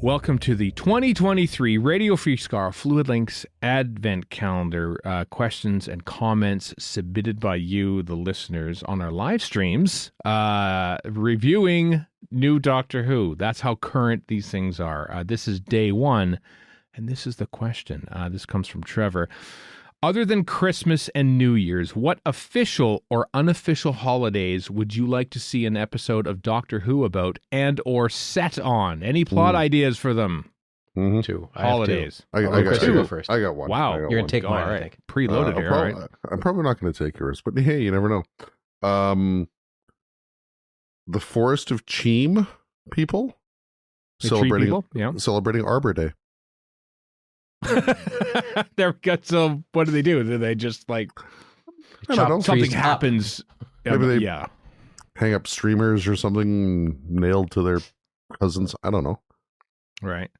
Welcome to the 2023 Radio Free Skaro Fluid Links Advent Calendar. Questions and comments submitted by you, the listeners, on our live streams, reviewing new Doctor Who. That's how current these things are. This is day one, and this is the question. This comes from Trevor. Other than Christmas and New Year's, what official or unofficial holidays would you like to see an episode of Doctor Who about and or set on? Any plot ideas for them? Mm-hmm. Two. Holidays. I got two. two. Go first. I got one. Wow. I got You're one. going to take mine, All I right. think. Preloaded here, all right? I'm probably not going to take yours, but hey, you never know. The Forest of Cheam people The tree people? Yeah. celebrating Arbor Day. There we go. So what do? Do they just like I don't know. something trees up. happens? Maybe they- yeah. Hang up streamers or something nailed to their cousins. I don't know. Right.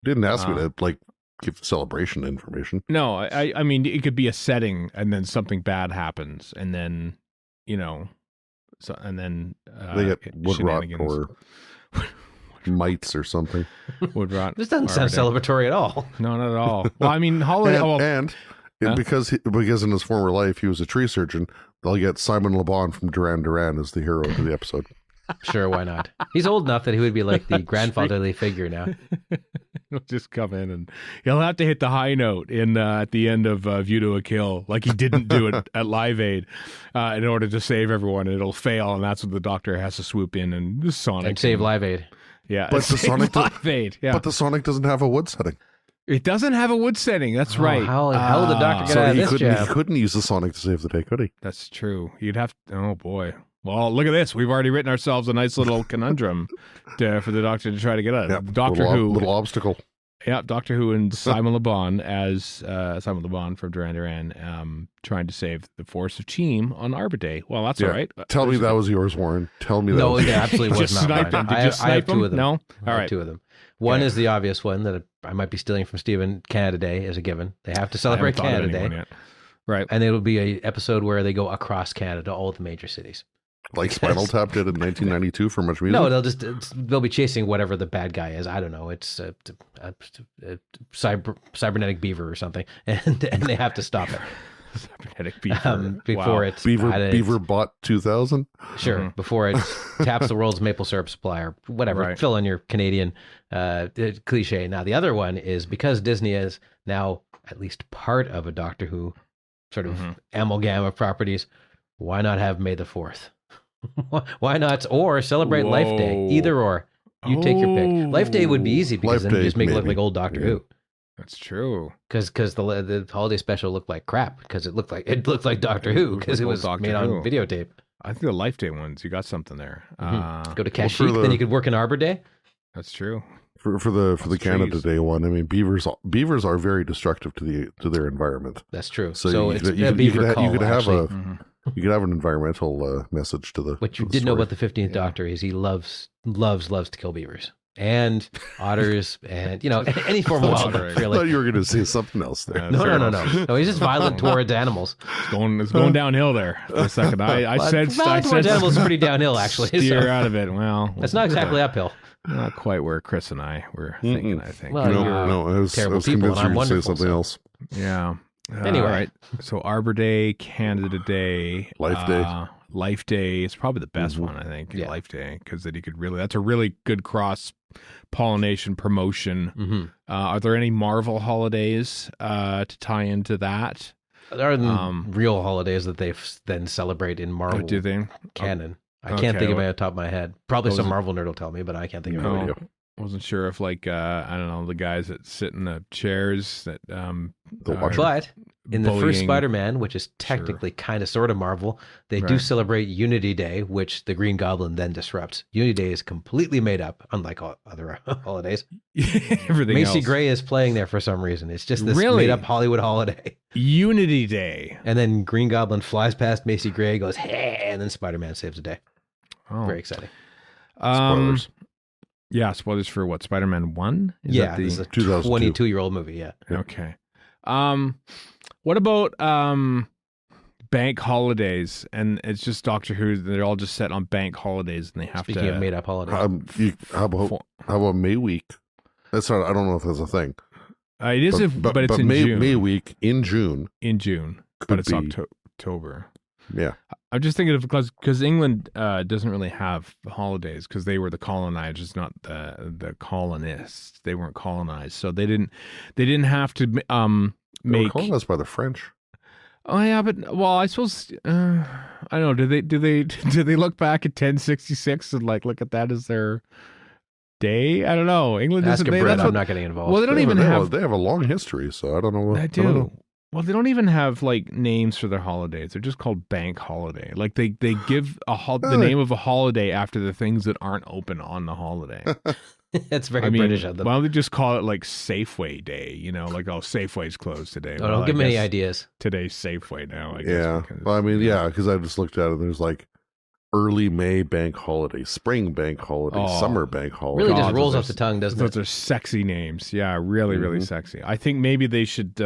Didn't ask me to give celebration information. No, I mean, it could be a setting and then something bad happens and then, and then They get wood rot shenanigans. or mites or something. Wood rot. This doesn't sound Arbor Day. celebratory at all. No, not at all. Well, I mean, holiday. And Huh? because in his former life he was a tree surgeon, they'll get Simon Le Bon from Duran Duran as the hero of the episode. Sure, why not? He's old enough that he would be like the grandfatherly figure now. He'll just come in and he'll have to hit the high note at the end of View to a Kill, like he didn't do it at Live Aid, in order to save everyone, and it'll fail, and that's when the Doctor has to swoop in and Sonic And save Live Aid. Yeah, But the save Sonic Live Aid. Yeah, But the Sonic doesn't have a wood setting. it doesn't have a wood setting. That's right. How did the Doctor get So out of he this couldn't job? he couldn't use the Sonic to save the day, could he? That's true. You'd have to, oh boy. Well, look at this. We've already written ourselves a nice little conundrum for the Doctor to try to get out of. Doctor Who. Little obstacle. Yeah, Doctor Who and Simon Le Bon as Simon Le Bon from Duran Duran trying to save the Forest of Cheam on Arbor Day. Well, that's all right. Tell me that was yours, Warren. Tell me that No, was it absolutely was Just not snipe mine. them. Did you I snipe have two them? of them. No? All I have right. two of them. One Okay. is the obvious one that I might be stealing from Stephen. Canada Day is a given. They have to I celebrate haven't thought of Canada anyone Day. yet. Right. And it'll be a episode where they go across Canada, all the major cities. like Spinal Tap did in 1992 for Much Music? No, they'll be chasing whatever the bad guy is. I don't know. It's a cybernetic beaver or something, and they have to stop it Cybernetic beaver. before Wow. it's Beaver Bot 2000? Sure, Mhm. before it taps the world's maple syrup supply or whatever. Right. Fill in your Canadian cliche. Now, the other one is because Disney is now at least part of a Doctor Who sort of Mhm. amalgam of properties. Why not have May the 4th? Why not? Or celebrate Life Day. Whoa. Either or. You take your pick. Life Day would be easy because Life then you Day, just make it look maybe. like old Doctor Yeah. Who. That's true. Because the holiday special looked like crap because it looked like Doctor Who because like it old was Doctor made on Who. videotape. I think the Life Day ones, you got something there. Go to for Kashyyyk, the- then you could work in Arbor Day. That's true. For the Lots Canada trees. Day one, I mean, beavers are very destructive to their environment. That's true. So So you it's could- a you beaver could- call, you could have actually. a- Mhm. You could have an environmental message to the. What you to the did know story. about the 15th Yeah. Doctor is he loves to kill beavers and otters and any form of That's wildlife. right. I Really. thought you were going to say something else there. No, fair no, enough. no. He's just violent towards animals. It's going downhill there for a second. I said Violent towards animals is pretty downhill, actually. steer So out of it. Well, it's not exactly uphill. not quite where Chris and I were thinking. I think. Well, No, you're no, I was terrible people, convinced and I'm you were going to say wonderful, something so- else. Yeah. Anyway. All right. So Arbor Day, Canada Day, Life Day. Life Day is probably the best Mhm. one, I think. Yeah. Life Day, because then you could that's a really good cross pollination promotion. Mm-hmm. Are there any Marvel holidays to tie into that? There are Um, real holidays that they then celebrate in Marvel Do they? canon. I Okay, can't think of what- it off the top of my head. Probably Those some are- Marvel nerd will tell me, but I can't think of it. No. idea. Wasn't sure if I don't know, the guys that sit in the chairs that The are washer. But in the first bullying- Spider-Man, which is technically kind of sort of Marvel, they do Right. celebrate Unity Day, which the Green Goblin then disrupts. Unity Day is completely made up, unlike all other holidays. everything Macy else. Gray is playing there for some reason. It's just this Really? made up Hollywood holiday. Unity Day. And then Green Goblin flies past Macy Gray, goes, hey, and then Spider-Man saves the day. Oh. Very exciting. Spoilers. Yeah, spoilers for what? Spider-Man 1? Yeah, this is a 2002. 22-year-old movie, yeah. Okay. What about bank holidays? And it's just Doctor Who. They're all just set on bank holidays, and they have Speaking to. of made-up holidays. How about May week? That's not. I don't know if that's a thing. It is, but it's in May, June. May week in June. In June, Could but it's be. October. Yeah. I'm just thinking of because England doesn't really have holidays because they were the colonizers, not the colonists. They weren't colonized, so they didn't have to They were make. colonized by the French. Oh yeah, but well, I suppose I don't know. Do they look back at 1066 and like look at that as their day? I don't know. England Ask isn't. a Brit. That's I'm what, not getting involved. well, they don't even have. They have a long history, so I don't know. I do. Well, they don't even have like names for their holidays. They're just called bank holiday. Like they give the name of a holiday after the things that aren't open on the holiday. It's very British of them. Why don't they just call it like Safeway Day? You know, like Safeway's closed today. Oh, don't give me any ideas. Today's Safeway now. I guess. Yeah. Well, I mean, yeah, because I just looked at it. There's like early May bank holiday, spring bank holiday, summer bank holiday. Really just rolls off the tongue, doesn't it? Those are sexy names. Yeah, really, really sexy. I think maybe they should.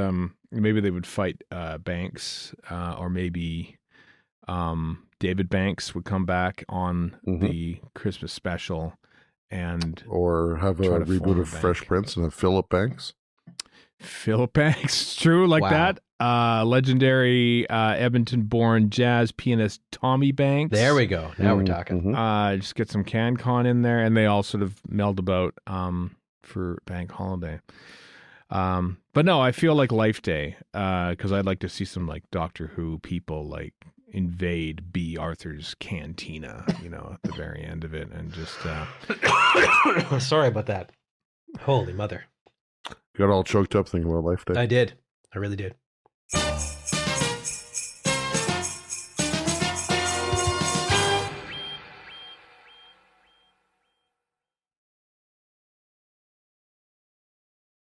Maybe they would fight Banks, or maybe David Banks would come back on the Christmas special, or have a reboot of Fresh Prince and have Philip Banks. Philip Banks, true, like that. Legendary Edmonton-born jazz pianist Tommy Banks. There we go. Now we're talking. Just get some CanCon in there, and they all sort of meld about for Bank Holiday. But no, I feel like Life Day because I'd like to see some like Doctor Who people like invade B. Arthur's cantina, you know, at the very end of it, and just. Sorry about that. Holy mother! You got all choked up thinking about Life Day. I did. I really did.